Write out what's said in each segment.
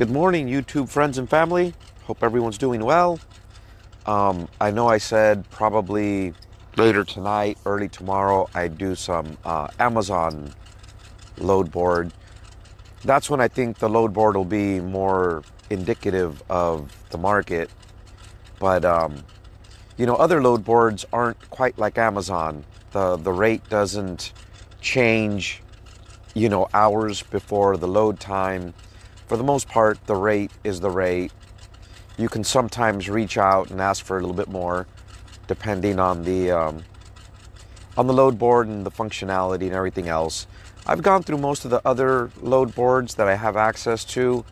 Good morning, YouTube friends and family. Hope everyone's doing well. I know I said probably later tonight, early tomorrow, I'd do some Amazon load board. That's when I think the load board will be more indicative of the market. But, other load boards aren't quite like Amazon. The rate doesn't change, hours before the load time. For the most part, the rate is the rate. You can sometimes reach out and ask for a little bit more, depending on the load board and the functionality and everything else. I've gone through most of the other load boards that I have access to.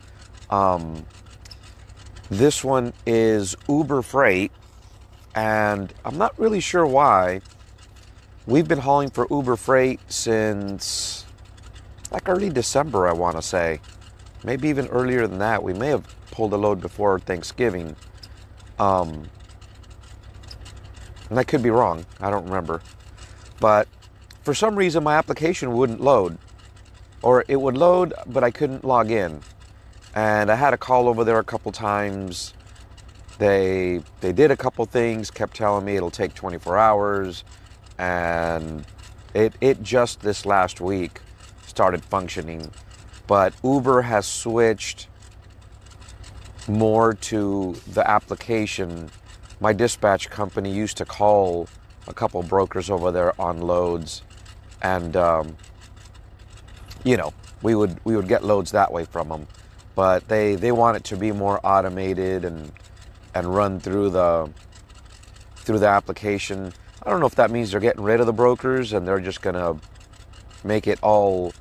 This one is Uber Freight, and I'm not really sure why. We've been hauling for Uber Freight since like early December, I want to say. Maybe even earlier than that. We may have pulled a load before Thanksgiving. And I could be wrong. I don't remember. But for some reason, my application wouldn't load. Or it would load, but I couldn't log in. And I had a call over there a couple times. They did a couple things, kept telling me it'll take 24 hours. And it just this last week started functioning. But Uber has switched more to the application. My dispatch company used to call a couple brokers over there on loads, and we would get loads that way from them. But they want it to be more automated and run through the application. I don't know if that means they're getting rid of the brokers and they're just gonna make it all,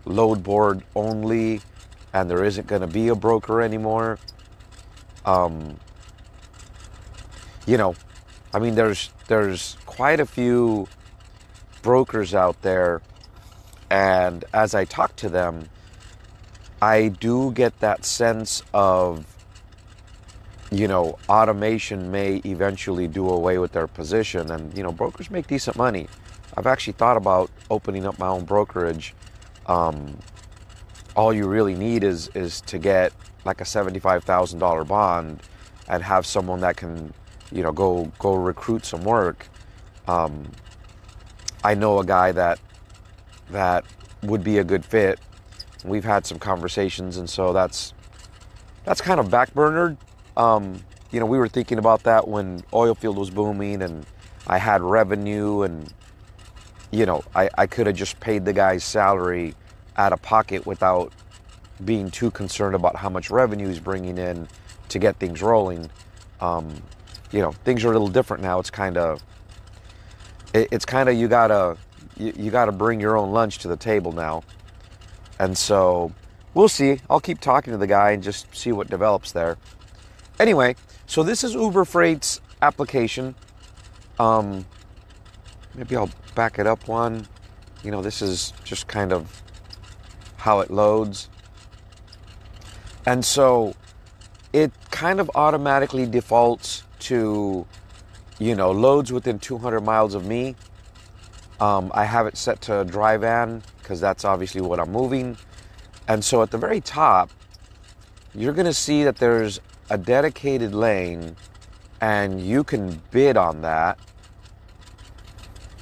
load board only, and there isn't going to be a broker anymore. There's quite a few brokers out there, and as I talk to them, I do get that sense of, automation may eventually do away with their position, and, brokers make decent money. I've actually thought about opening up my own brokerage. All you really need is to get like a $75,000 bond and have someone that can, go recruit some work. I know a guy that would be a good fit. We've had some conversations, and so that's kind of backburnered. We were thinking about that when oil field was booming and I had revenue, and I could have just paid the guy's salary out of pocket without being too concerned about how much revenue he's bringing in to get things rolling. Things are a little different now. It's kind of you gotta bring your own lunch to the table now, and so we'll see. I'll keep talking to the guy and just see what develops there. Anyway, so this is Uber Freight's application. Maybe I'll back it up one. This is just kind of how it loads. And so it kind of automatically defaults to, loads within 200 miles of me. I have it set to dry van because that's obviously what I'm moving. And so at the very top, you're going to see that there's a dedicated lane, and you can bid on that.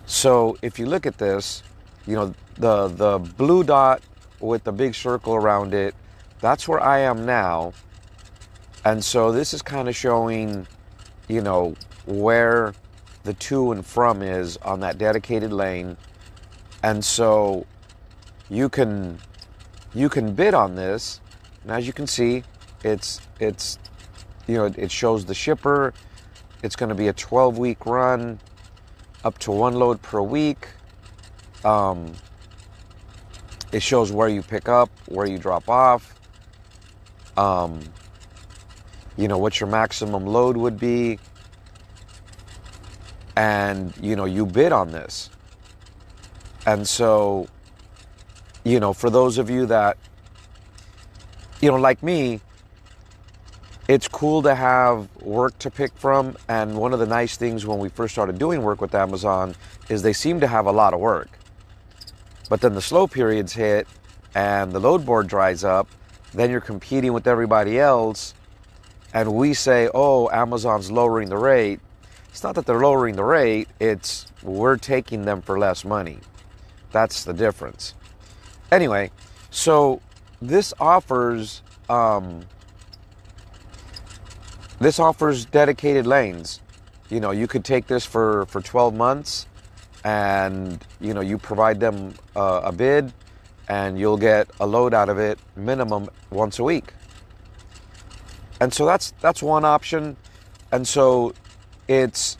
So if you look at this, the blue dot with the big circle around it, that's where I am now. And so this is kind of showing, where the to and from is on that dedicated lane. And so you can bid on this. And as you can see, it shows the shipper. It's going to be a 12-week run, up to one load per week. It shows where you pick up, where you drop off, what your maximum load would be, and, you bid on this. And so, for those of you that, like me, it's cool to have work to pick from. And one of the nice things when we first started doing work with Amazon is they seem to have a lot of work. But then the slow periods hit and the load board dries up, then you're competing with everybody else, and we say, oh, Amazon's lowering the rate. It's not that they're lowering the rate, it's we're taking them for less money. That's the difference. Anyway, so this offers dedicated lanes. You know, you could take this for 12 months, and you know, you provide them a bid, and you'll get a load out of it minimum once a week. And so that's one option. And so its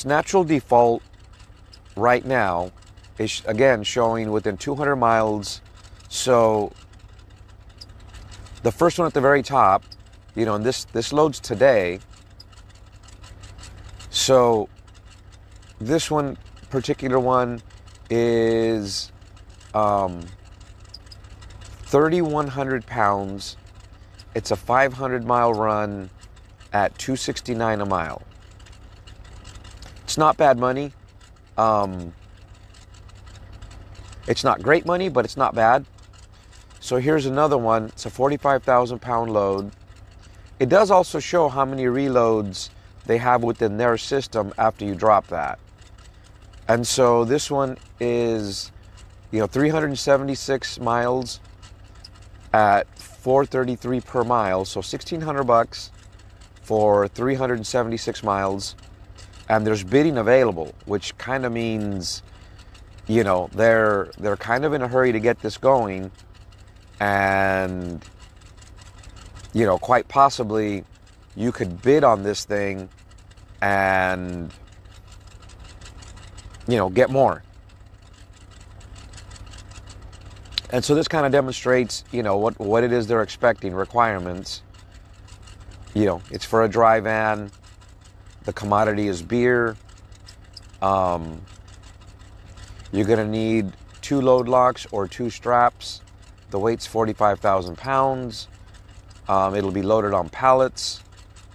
natural default right now is, again, showing within 200 miles. So the first one at the very top, you know, and this loads today. So this one, particular one, is 3,100 pounds. It's a 500-mile run at $269 a mile. It's not bad money. It's not great money, but it's not bad. So here's another one. It's a 45,000-pound load. It does also show how many reloads they have within their system after you drop that. And so this one is, you know, 376 miles at $433 per mile, so $1,600 for 376 miles, and there's bidding available, which kind of means, you know, they're kind of in a hurry to get this going, and you know, quite possibly you could bid on this thing and, you know, get more. And so this kind of demonstrates, you know, what it is they're expecting, requirements. You know, it's for a dry van. The commodity is beer. You're going to need 2 load locks or 2 straps. The weight's 45,000 pounds. It'll be loaded on pallets.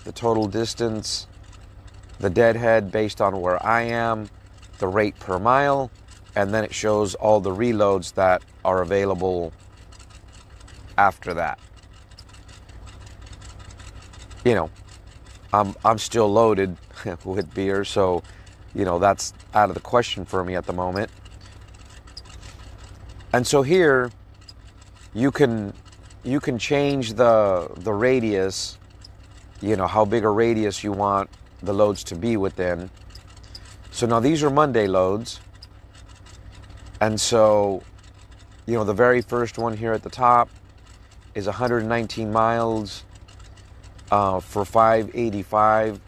The total distance, the deadhead based on where I am, the rate per mile, and then it shows all the reloads that are available after that. You know, I'm still loaded with beer, so you know, that's out of the question for me at the moment. And so here you can change the radius, you know, how big a radius you want the loads to be within. So now these are Monday loads. And so, you know, the very first one here at the top is 119 miles for $585.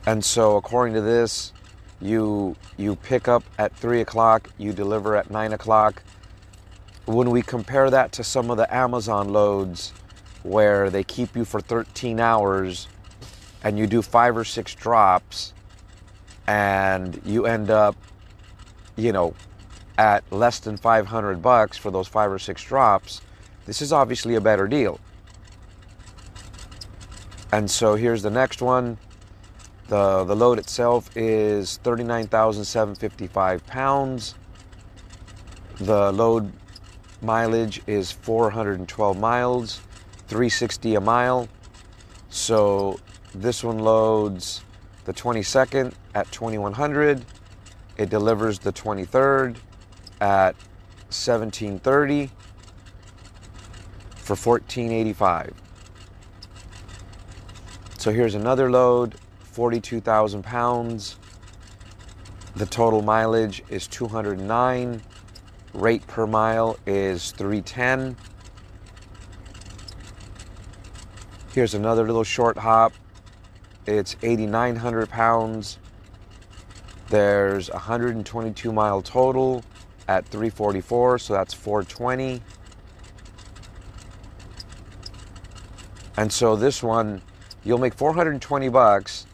And so according to this, you pick up at 3 o'clock, you deliver at 9 o'clock. When we compare that to some of the Amazon loads where they keep you for 13 hours and you do 5 or 6 drops and you end up, you know, at less than $500 for those 5 or 6 drops, this is obviously a better deal. And so here's the next one. The load itself is 39,755 pounds. The load mileage is 412 miles, 360 a mile. So this one loads the 22nd at 2100. It delivers the 23rd at 1730 for 1485. So here's another load, 42,000 pounds. The total mileage is 209. Rate per mile is 310. Here's another little short hop. It's 8,900 pounds. There's 122 mile total at 344, so that's 420. And so this one, you'll make $420.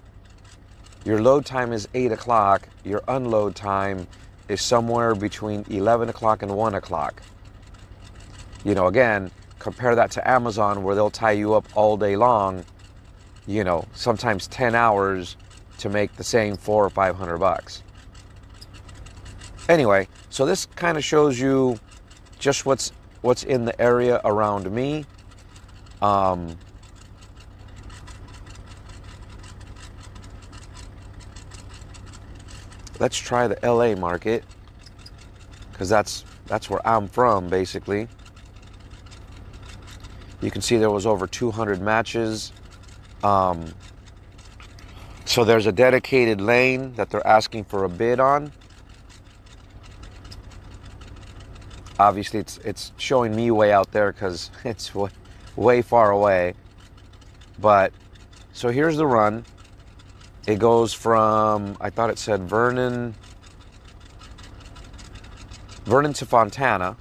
Your load time is 8 o'clock. Your unload time is somewhere between 11 o'clock and 1 o'clock. You know, again, compare that to Amazon where they'll tie you up all day long, you know, sometimes 10 hours to make the same $400 or $500. Anyway, so this kind of shows you just what's what's in the area around me. Let's try the LA market, because that's where I'm from, basically. You can see there was over 200 matches. So there's a dedicated lane that they're asking for a bid on. Obviously, it's showing me way out there because it's way far away. But, so here's the run. It goes from, I thought it said Vernon to Fontana.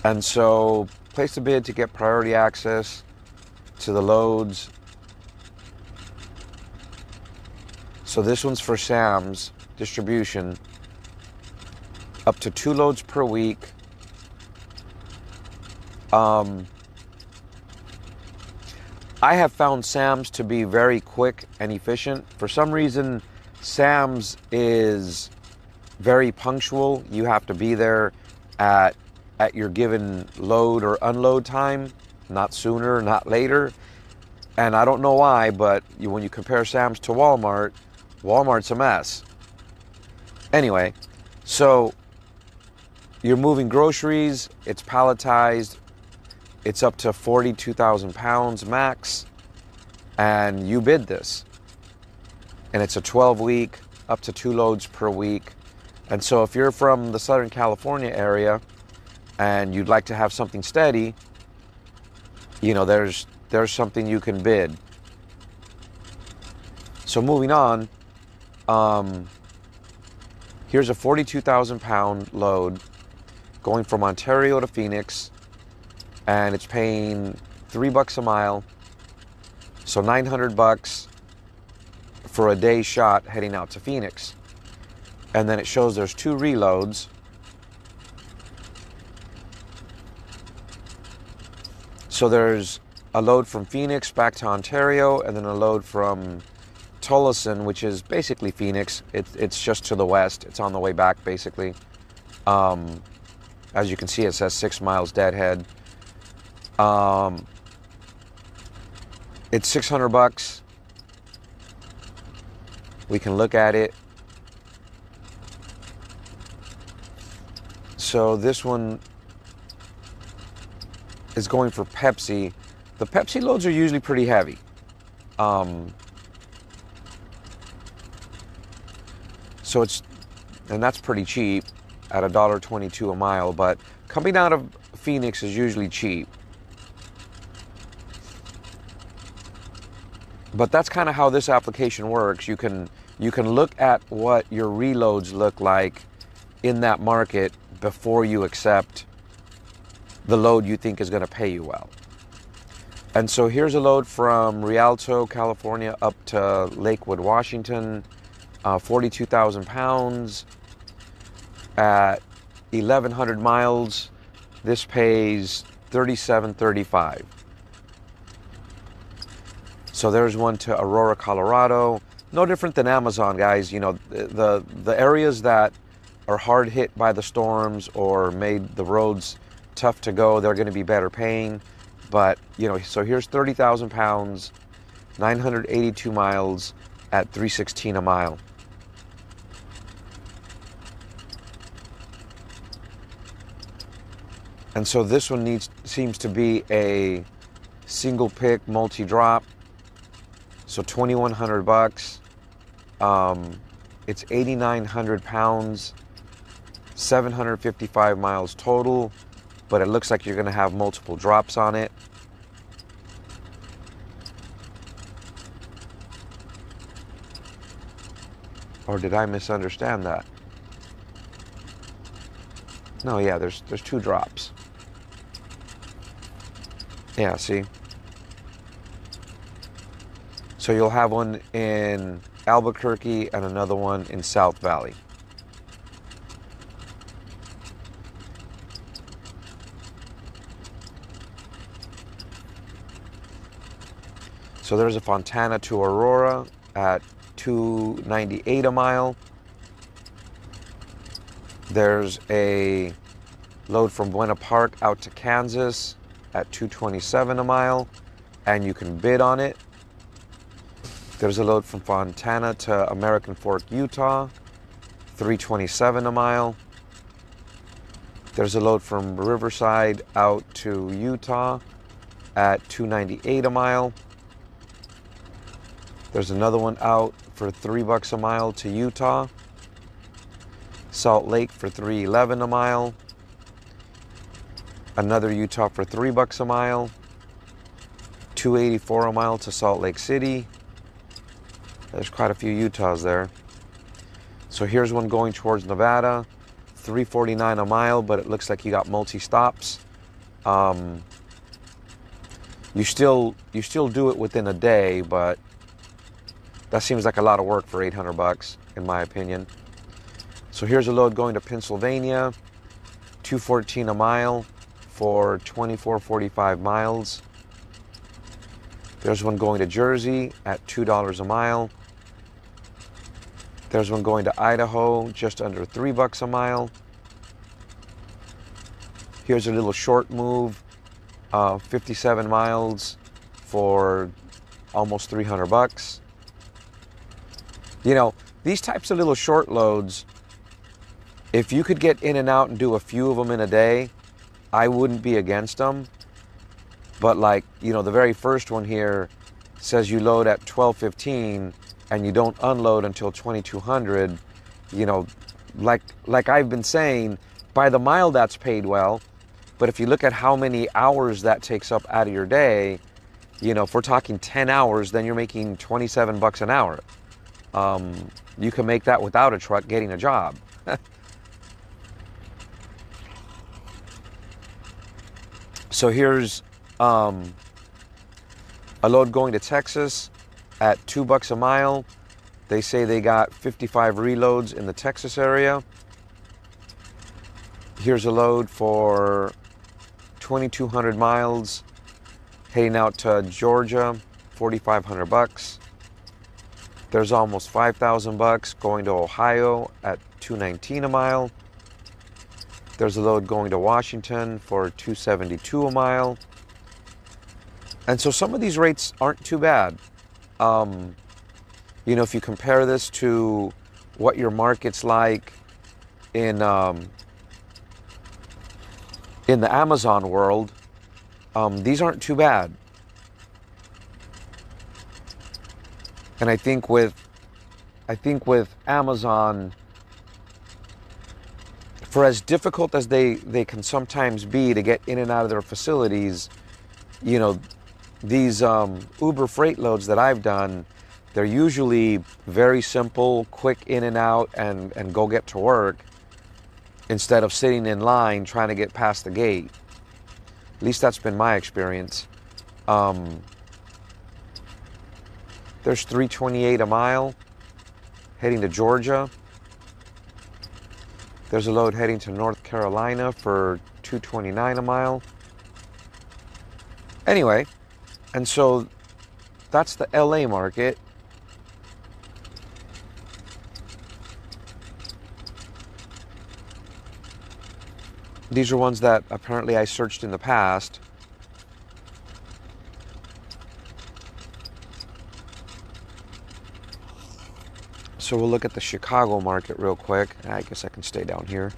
And so, place a bid to get priority access to the loads. So this one's for Sam's distribution. Up to 2 loads per week. I have found Sam's to be very quick and efficient. For some reason, Sam's is very punctual. You have to be there at your given load or unload time, not sooner, not later. And I don't know why, but when you compare Sam's to Walmart, Walmart's a mess. Anyway, so you're moving groceries, it's palletized, it's up to 42,000 pounds max, and you bid this. And it's a 12-week, up to 2 loads per week. And so if you're from the Southern California area and you'd like to have something steady, you know, there's something you can bid. So moving on, here's a 42,000 pound load going from Ontario to Phoenix, and it's paying $3 a mile, so $900 for a day shot heading out to Phoenix. And then it shows there's 2 reloads. So there's a load from Phoenix back to Ontario, and then a load from Tullison, which is basically Phoenix. It's just to the west. It's on the way back, basically. As you can see, it says 6 miles deadhead. It's $600. We can look at it. So this one is going for Pepsi. The Pepsi loads are usually pretty heavy. So and that's pretty cheap at $1.22 a mile, but coming out of Phoenix is usually cheap. But that's kind of how this application works. You can look at what your reloads look like in that market before you accept the load you think is going to pay you well. And so here's a load from Rialto, California, up to Lakewood, Washington, 42,000 pounds at 1,100 miles. This pays $37.35. So there's one to Aurora, Colorado. No different than Amazon, guys. You know, the areas that are hard hit by the storms or made the roads tough to go, they're going to be better paying. But, you know, so here's 30,000 pounds, 982 miles at $3.16 a mile. And so this one seems to be a single pick multi-drop. So $2,100. It's 8,900 pounds, 755 miles total, but it looks like you're going to have multiple drops on it. Or did I misunderstand that? No, yeah, there's 2 drops. Yeah, see? So you'll have one in Albuquerque and another one in South Valley. So there's a Fontana to Aurora at $2.98 a mile. There's a load from Buena Park out to Kansas at $227 a mile, and you can bid on it. There's a load from Fontana to American Fork, Utah, $327 a mile. There's a load from Riverside out to Utah at $298 a mile. There's another one out for $3 a mile to Utah. Salt Lake for $311 a mile. Another Utah for $3 a mile. $284 a mile to Salt Lake City. There's quite a few Utahs there. So here's one going towards Nevada, $349 a mile, but it looks like you got multi-stops. You still do it within a day, but that seems like a lot of work for $800, in my opinion. So here's a load going to Pennsylvania, $214 a mile for 2445 miles. There's one going to Jersey at $2 a mile. There's one going to Idaho, just under $3 a mile. Here's a little short move, 57 miles for almost $300. You know, these types of little short loads, if you could get in and out and do a few of them in a day, I wouldn't be against them. But like, you know, the very first one here says you load at 12:15 and you don't unload until 2200. You know, like I've been saying, by the mile that's paid well. But if you look at how many hours that takes up out of your day, you know, if we're talking 10 hours, then you're making $27 an hour. You can make that without a truck getting a job. So here's a load going to Texas at $2 a mile. They say they got 55 reloads in the Texas area. Here's a load for 2,200 miles heading out to Georgia, $4,500. There's almost $5,000 going to Ohio at $219 a mile. There's a load going to Washington for $272 a mile. And so some of these rates aren't too bad. You know, if you compare this to what your market's like in the Amazon world, these aren't too bad. And I think with Amazon, for as difficult as they can sometimes be to get in and out of their facilities, you know, these Uber freight loads that I've done, they're usually very simple, quick in and out, and go get to work, instead of sitting in line trying to get past the gate. At least that's been my experience. There's $328 a mile heading to Georgia. There's a load heading to North Carolina for $229 a mile. Anyway, and so that's the LA market. These are ones that apparently I searched in the past. So we'll look at the Chicago market real quick. I guess I can stay down here.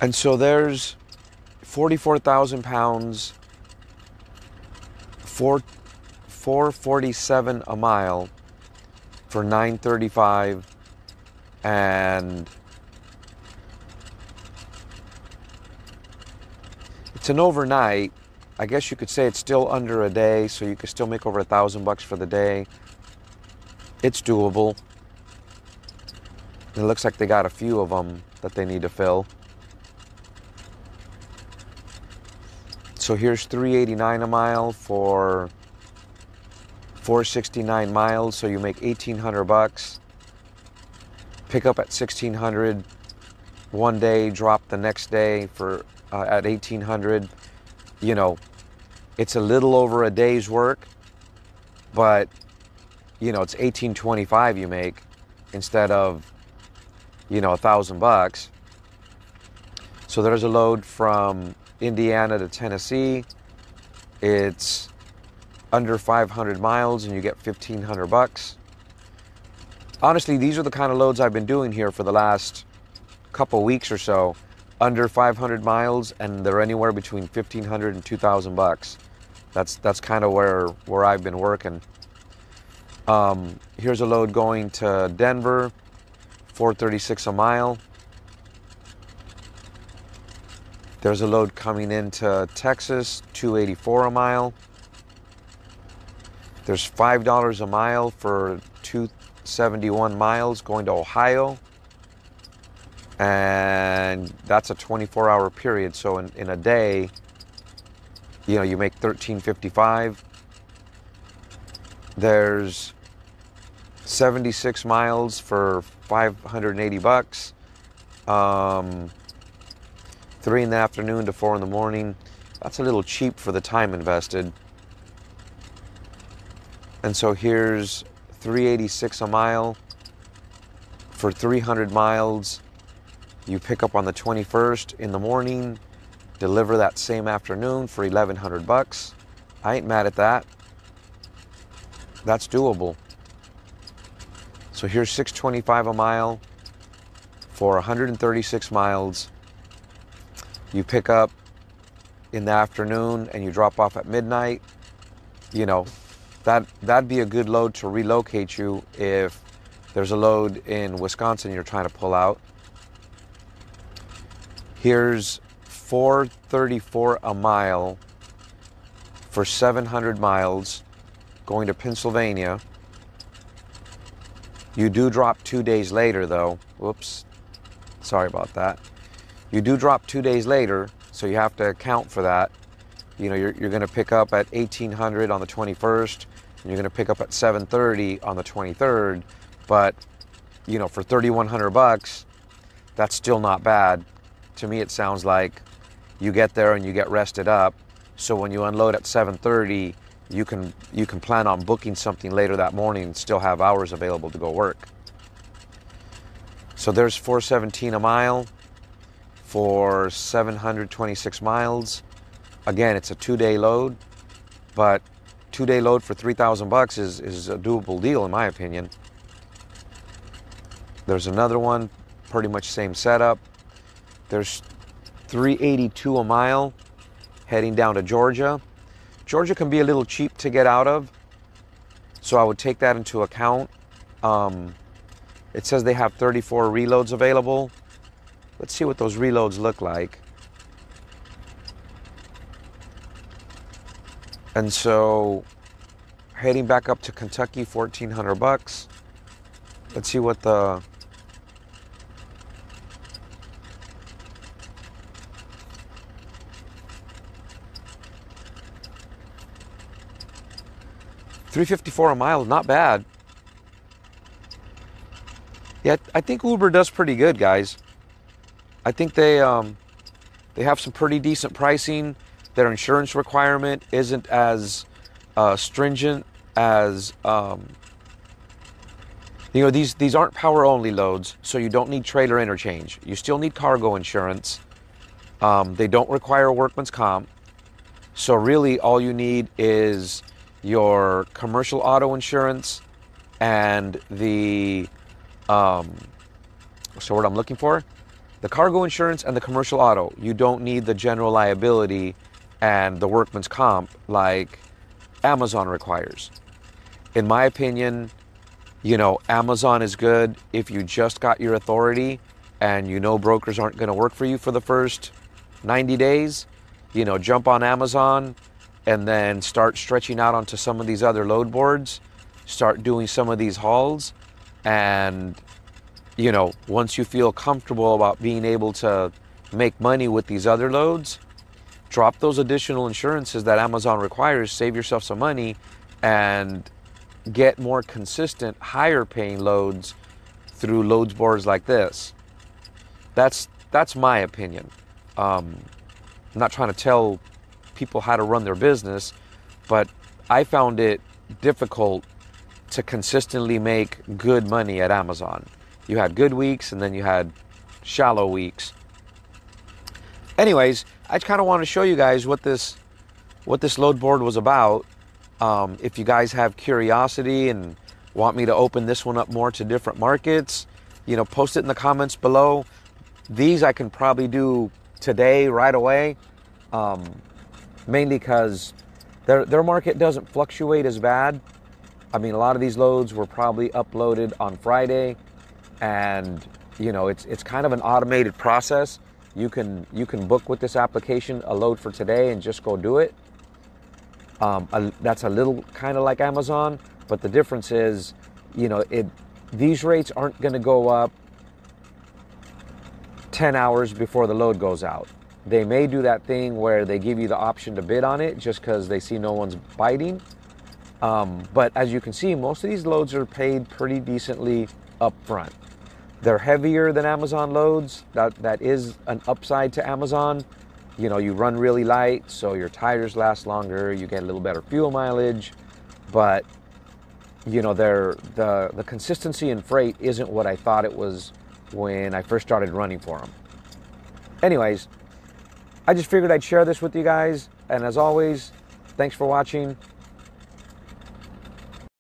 And so there's 44,000 pounds, 447 a mile for $935, and it's an overnight. I guess you could say it's still under a day, so you could still make over $1,000 for the day. It's doable. It looks like they got a few of them that they need to fill. So here's $389 a mile for 469 miles, so you make $1,800. Pick up at $1,600 one day, drop the next day for at $1,800. You know, it's a little over a day's work, but you know, it's $1,825 you make instead of $1,000. So there's a load from Indiana to Tennessee. It's under 500 miles and you get $1,500. Honestly, these are the kind of loads I've been doing here for the last couple weeks or so. Under 500 miles, and they're anywhere between $1,500 and $2,000. That's kind of where I've been working. Here's a load going to Denver, $4.36 a mile. There's a load coming into Texas, $2.84 a mile. There's $5 a mile for 271 miles going to Ohio. And that's a 24-hour period. So in a day, you make $13.55. There's 76 miles for $580. 3 in the afternoon to 4 in the morning. That's a little cheap for the time invested. And so here's $3.86 a mile for 300 miles. You pick up on the 21st in the morning, deliver that same afternoon for $1,100. I ain't mad at that. That's doable. So here's $6.25 a mile for 136 miles. You pick up in the afternoon and you drop off at midnight. That'd be a good load to relocate you if there's a load in Wisconsin you're trying to pull out. Here's $4.34 a mile for 700 miles going to Pennsylvania. You do drop 2 days later though. Whoops. Sorry about that. You do drop 2 days later, so you have to account for that. You're going to pick up at 1800 on the 21st, and you're going to pick up at 7:30 on the 23rd. But, for $3,100, that's still not bad. To me, it sounds like you get there and you get rested up. So when you unload at 7:30, you can plan on booking something later that morning and still have hours available to go work. So there's $4.17 a mile for 726 miles. Again, it's a 2-day load, but 2-day load for $3,000 is a doable deal in my opinion. There's another one, pretty much same setup. There's $3.82 a mile heading down to Georgia. Georgia can be a little cheap to get out of, so I would take that into account. It says they have 34 reloads available. Let's see what those reloads look like. And so heading back up to Kentucky, $1,400. Let's see what the $3.54 a mile, not bad. Yeah, I think Uber does pretty good, guys. I think they have some pretty decent pricing. Their insurance requirement isn't as stringent as these aren't power only loads, so you don't need trailer interchange. You still need cargo insurance. They don't require workman's comp. So really all you need is your commercial auto insurance and the what's the word I'm looking for? The cargo insurance and the commercial auto. You don't need the general liability and the workman's comp like Amazon requires. In my opinion, Amazon is good if you just got your authority and brokers aren't going to work for you for the first 90 days. Jump on Amazon and then start stretching out onto some of these other load boards. Start doing some of these hauls, and once you feel comfortable about being able to make money with these other loads, drop those additional insurances that Amazon requires, save yourself some money, and get more consistent, higher paying loads through loads boards like this. That's my opinion. I'm not trying to tell people how to run their business, but I found it difficult to consistently make good money at Amazon. You had good weeks, and then you had shallow weeks. Anyways, I just kind of want to show you guys what this load board was about. If you guys have curiosity and want me to open this one up more to different markets, you know, post it in the comments below. These I can probably do today, right away, mainly because their market doesn't fluctuate as bad. I mean, a lot of these loads were probably uploaded on Friday, and you know, it's kind of an automated process. You can book with this application a load for today and just go do it. That's a little kind of like Amazon, but the difference is, you know, these rates aren't going to go up 10 hours before the load goes out. They may do that thing where they give you the option to bid on it just because they see no one's biting. But as you can see, most of these loads are paid pretty decently up front. They're heavier than Amazon loads. That is an upside to Amazon. You know, you run really light, so your tires last longer, you get a little better fuel mileage, but you know, the consistency in freight isn't what I thought it was when I first started running for them. Anyways, I just figured I'd share this with you guys, and as always, thanks for watching.